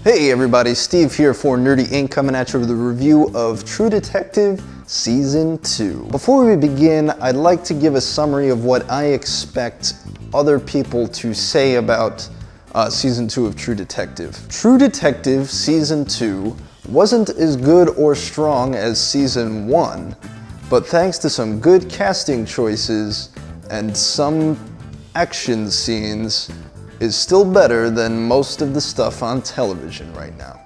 Hey everybody, Steve here for Nerdy Inc. coming at you with a review of True Detective Season 2. Before we begin, I'd like to give a summary of what I expect other people to say about Season 2 of True Detective. True Detective Season 2 wasn't as good or strong as Season 1, but thanks to some good casting choices and some action scenes, is still better than most of the stuff on television right now.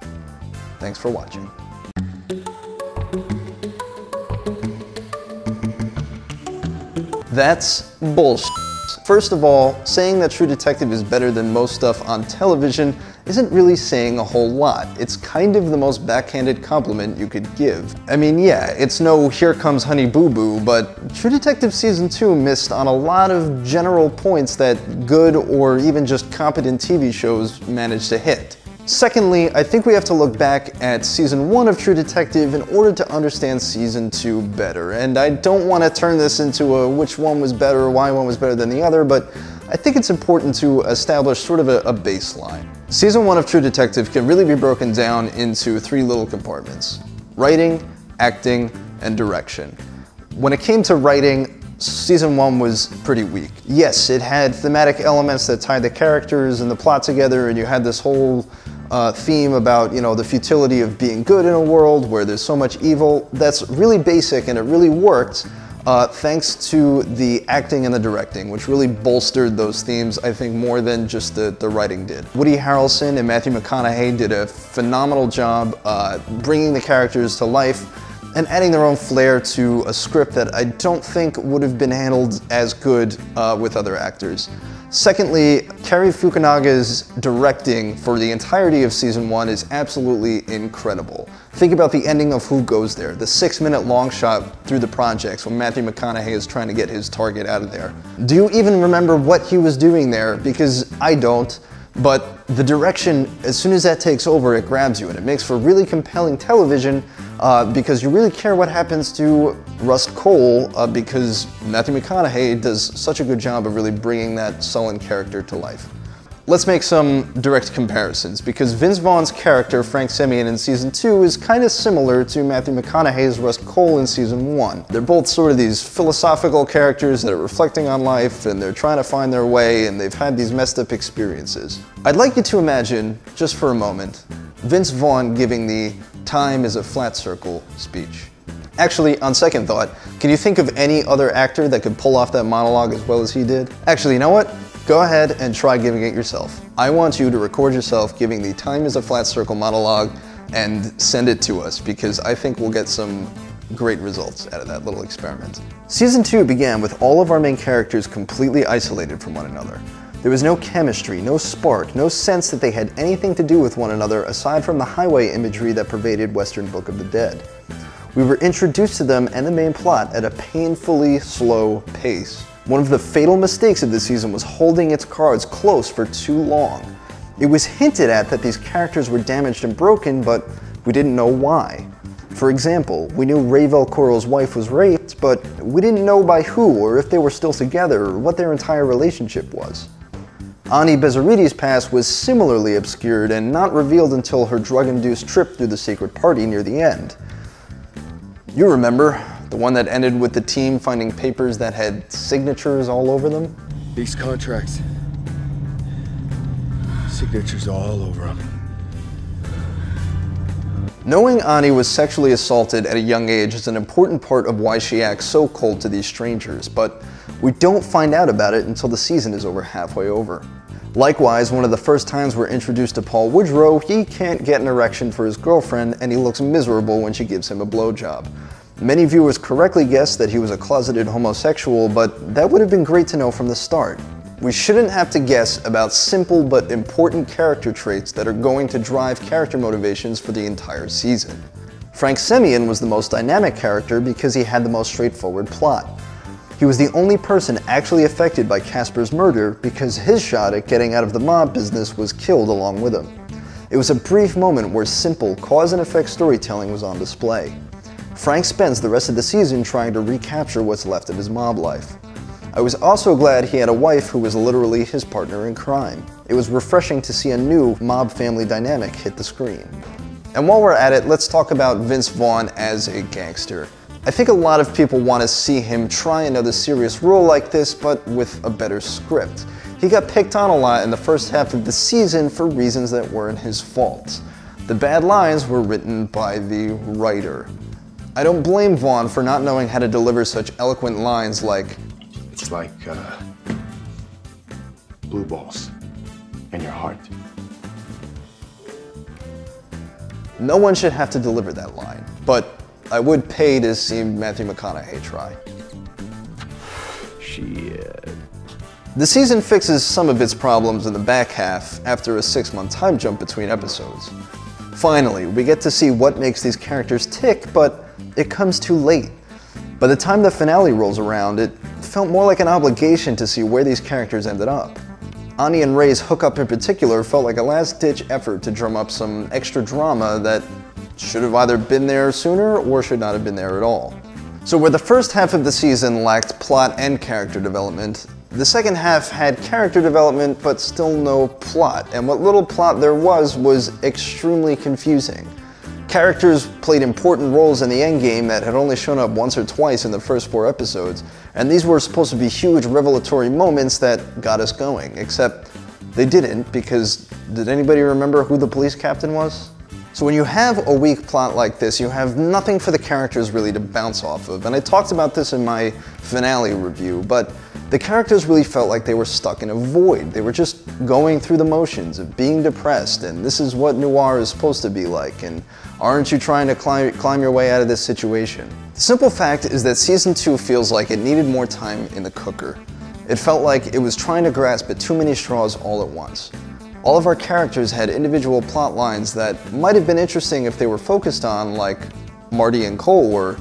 Thanks for watching. That's bullshit. First of all, saying that True Detective is better than most stuff on television isn't really saying a whole lot. It's kind of the most backhanded compliment you could give. I mean, yeah, it's no Here Comes Honey Boo Boo, but True Detective Season 2 missed on a lot of general points that good or even just competent TV shows manage to hit. Secondly, I think we have to look back at Season 1 of True Detective in order to understand Season 2 better. And I don't want to turn this into a which one was better or why one was better than the other, but I think it's important to establish sort of a baseline. Season 1 of True Detective can really be broken down into three little compartments: writing, acting, and direction. When it came to writing, Season 1 was pretty weak. Yes, it had thematic elements that tied the characters and the plot together, and you had this whole theme about, you know, the futility of being good in a world where there's so much evil. That's really basic, and it really worked thanks to the acting and the directing, which really bolstered those themes, I think, more than just the writing did. Woody Harrelson and Matthew McConaughey did a phenomenal job bringing the characters to life and adding their own flair to a script that I don't think would have been handled as good with other actors. Secondly, Cary Fukunaga's directing for the entirety of Season 1 is absolutely incredible. Think about the ending of Who Goes There, the 6-minute long shot through the projects when Matthew McConaughey is trying to get his target out of there. Do you even remember what he was doing there? Because I don't. But the direction, as soon as that takes over, it grabs you, and it makes for really compelling television because you really care what happens to Rust Cole because Matthew McConaughey does such a good job of really bringing that sullen character to life. Let's make some direct comparisons, because Vince Vaughn's character, Frank Semyon, in Season 2 is kind of similar to Matthew McConaughey's Rust Cole in Season 1. They're both sort of these philosophical characters that are reflecting on life, and they're trying to find their way, and they've had these messed up experiences. I'd like you to imagine, just for a moment, Vince Vaughn giving the "time is a flat circle" speech. Actually, on second thought, can you think of any other actor that could pull off that monologue as well as he did? Actually, you know what? Go ahead and try giving it yourself. I want you to record yourself giving the "time is a flat circle" monologue and send it to us, because I think we'll get some great results out of that little experiment. Season 2 began with all of our main characters completely isolated from one another. There was no chemistry, no spark, no sense that they had anything to do with one another aside from the highway imagery that pervaded Western Book of the Dead. We were introduced to them and the main plot at a painfully slow pace. One of the fatal mistakes of this season was holding its cards close for too long. It was hinted at that these characters were damaged and broken, but we didn't know why. For example, we knew Ravel Coral's wife was raped, but we didn't know by who, or if they were still together, or what their entire relationship was. Ani Bezarides' past was similarly obscured and not revealed until her drug-induced trip through the secret party near the end. You remember, the one that ended with the team finding papers that had signatures all over them? These contracts. Signatures all over them. Knowing Ani was sexually assaulted at a young age is an important part of why she acts so cold to these strangers, but we don't find out about it until the season is over halfway over. Likewise, one of the first times we're introduced to Paul Woodrow, he can't get an erection for his girlfriend, and he looks miserable when she gives him a blowjob. Many viewers correctly guessed that he was a closeted homosexual, but that would have been great to know from the start. We shouldn't have to guess about simple but important character traits that are going to drive character motivations for the entire season. Frank Semyon was the most dynamic character because he had the most straightforward plot. He was the only person actually affected by Casper's murder because his shot at getting out of the mob business was killed along with him. It was a brief moment where simple cause and effect storytelling was on display. Frank spends the rest of the season trying to recapture what's left of his mob life. I was also glad he had a wife who was literally his partner in crime. It was refreshing to see a new mob family dynamic hit the screen. And while we're at it, let's talk about Vince Vaughn as a gangster. I think a lot of people want to see him try another serious role like this, but with a better script. He got picked on a lot in the first half of the season for reasons that weren't his fault. The bad lines were written by the writer. I don't blame Vaughn for not knowing how to deliver such eloquent lines like, It's like, blue balls in your heart. no one should have to deliver that line, but I would pay to see Matthew McConaughey try. Shit. The season fixes some of its problems in the back half after a 6-month time jump between episodes. Finally, we get to see what makes these characters tick, but it comes too late. By the time the finale rolls around, it felt more like an obligation to see where these characters ended up. Ani and Ray's hookup in particular felt like a last-ditch effort to drum up some extra drama that should have either been there sooner or should not have been there at all. So where the first half of the season lacked plot and character development, the second half had character development but still no plot, and what little plot there was extremely confusing. Characters played important roles in the endgame that had only shown up once or twice in the first 4 episodes, and these were supposed to be huge revelatory moments that got us going, except they didn't, because did anybody remember who the police captain was? So when you have a weak plot like this, you have nothing for the characters really to bounce off of, and I talked about this in my finale review, but the characters really felt like they were stuck in a void. They were just going through the motions of being depressed, and this is what noir is supposed to be like, and aren't you trying to climb your way out of this situation? The simple fact is that Season 2 feels like it needed more time in the cooker. It felt like it was trying to grasp at too many straws all at once. All of our characters had individual plot lines that might have been interesting if they were focused on, like Marty and Cole were,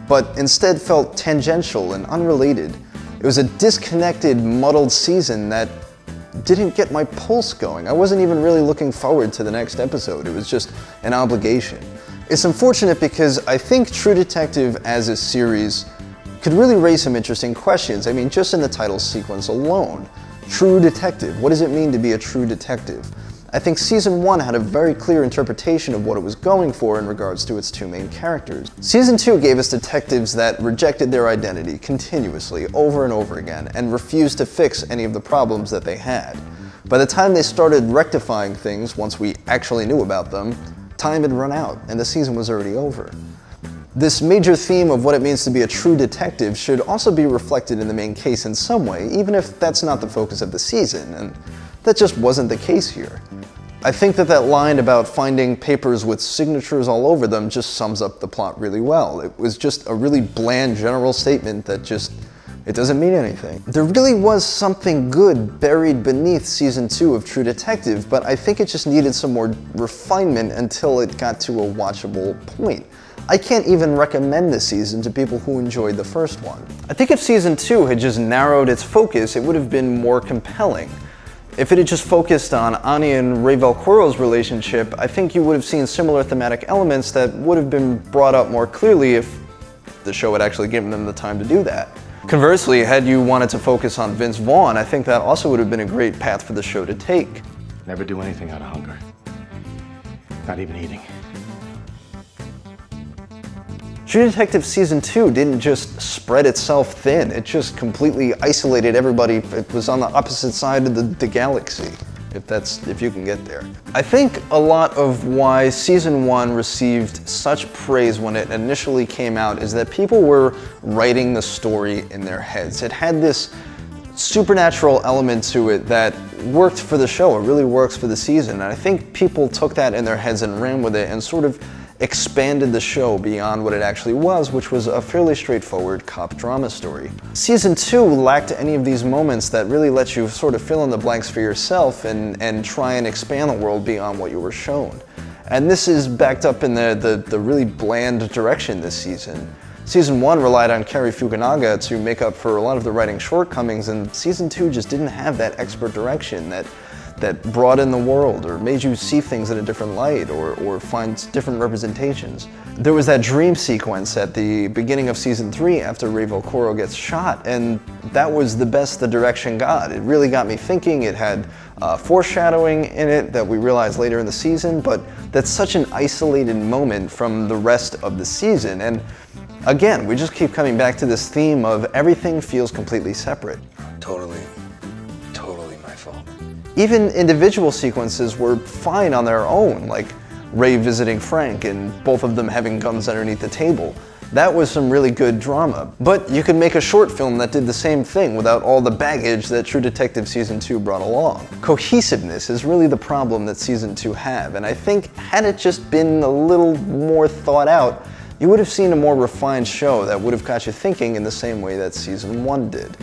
but instead felt tangential and unrelated. It was a disconnected, muddled season that didn't get my pulse going. I wasn't even really looking forward to the next episode. It was just an obligation. It's unfortunate because I think True Detective as a series could really raise some interesting questions. I mean, just in the title sequence alone. True Detective, what does it mean to be a true detective? I think Season 1 had a very clear interpretation of what it was going for in regards to its 2 main characters. Season 2 gave us detectives that rejected their identity continuously, over and over again, and refused to fix any of the problems that they had. By the time they started rectifying things, once we actually knew about them, time had run out, and the season was already over. This major theme of what it means to be a true detective should also be reflected in the main case in some way, even if that's not the focus of the season, and that just wasn't the case here. I think that line about finding papers with signatures all over them just sums up the plot really well. It was just a really bland general statement that it doesn't mean anything. There really was something good buried beneath Season 2 of True Detective, but I think it just needed some more refinement until it got to a watchable point. I can't even recommend this season to people who enjoyed the first one. I think if Season 2 had just narrowed its focus, it would have been more compelling. If it had just focused on Ani and Ray Valqueiro's relationship, I think you would have seen similar thematic elements that would have been brought up more clearly if the show had actually given them the time to do that. Conversely, had you wanted to focus on Vince Vaughn, I think that also would have been a great path for the show to take. Never do anything out of hunger. Not even eating. True Detective Season 2 didn't just spread itself thin, it just completely isolated everybody. It was on the opposite side of the galaxy, if you can get there. I think a lot of why Season 1 received such praise when it initially came out is that people were writing the story in their heads. It had this supernatural element to it that worked for the show. It really works for the season, and I think people took that in their heads and ran with it and sort of expanded the show beyond what it actually was, which was a fairly straightforward cop drama story. Season 2 lacked any of these moments that really let you sort of fill in the blanks for yourself and try and expand the world beyond what you were shown. And this is backed up in the really bland direction this season. Season 1 relied on Cary Fukunaga to make up for a lot of the writing shortcomings, and Season 2 just didn't have that expert direction, that that broadened the world or made you see things in a different light or find different representations. There was that dream sequence at the beginning of season 3 after Ray Velcoro gets shot, and that was the best the direction got. It really got me thinking. It had foreshadowing in it that we realized later in the season, but that's such an isolated moment from the rest of the season. And again, we just keep coming back to this theme of everything feels completely separate. Totally my fault. Even individual sequences were fine on their own, like Ray visiting Frank and both of them having guns underneath the table. That was some really good drama. But you could make a short film that did the same thing without all the baggage that True Detective Season 2 brought along. Cohesiveness is really the problem that Season 2 had, and I think had it just been a little more thought out, you would have seen a more refined show that would have got you thinking in the same way that Season 1 did.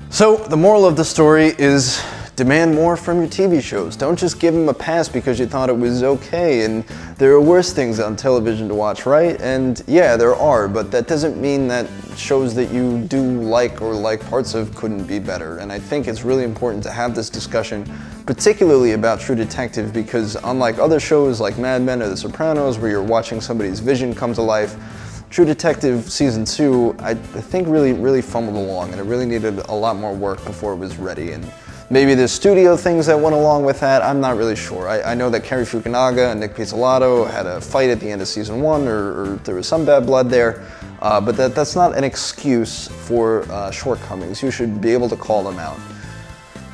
So the moral of the story is demand more from your TV shows. Don't just give them a pass because you thought it was okay, and there are worse things on television to watch, right? And yeah, there are, but that doesn't mean that shows that you do like or like parts of couldn't be better. And I think it's really important to have this discussion, particularly about True Detective, because unlike other shows like Mad Men or The Sopranos, where you're watching somebody's vision come to life, True Detective Season 2, I think really fumbled along, and it really needed a lot more work before it was ready. And maybe there's studio things that went along with that, I'm not really sure. I know that Cary Fukunaga and Nick Pizzolatto had a fight at the end of Season 1, or there was some bad blood there, but that's not an excuse for shortcomings. You should be able to call them out.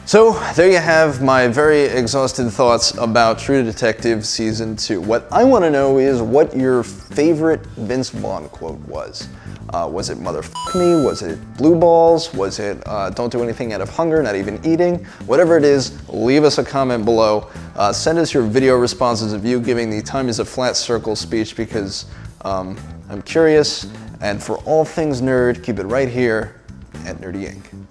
So there you have my very exhausted thoughts about True Detective Season 2. What I want to know is what your favorite Vince Vaughn quote was. Was it "motherfuck me"? Was it "blue balls"? Was it "don't do anything out of hunger, not even eating"? Whatever it is, leave us a comment below. Send us your video responses of you giving the "time is a flat circle" speech, because I'm curious. And for all things nerd, keep it right here at Nerdy Inc.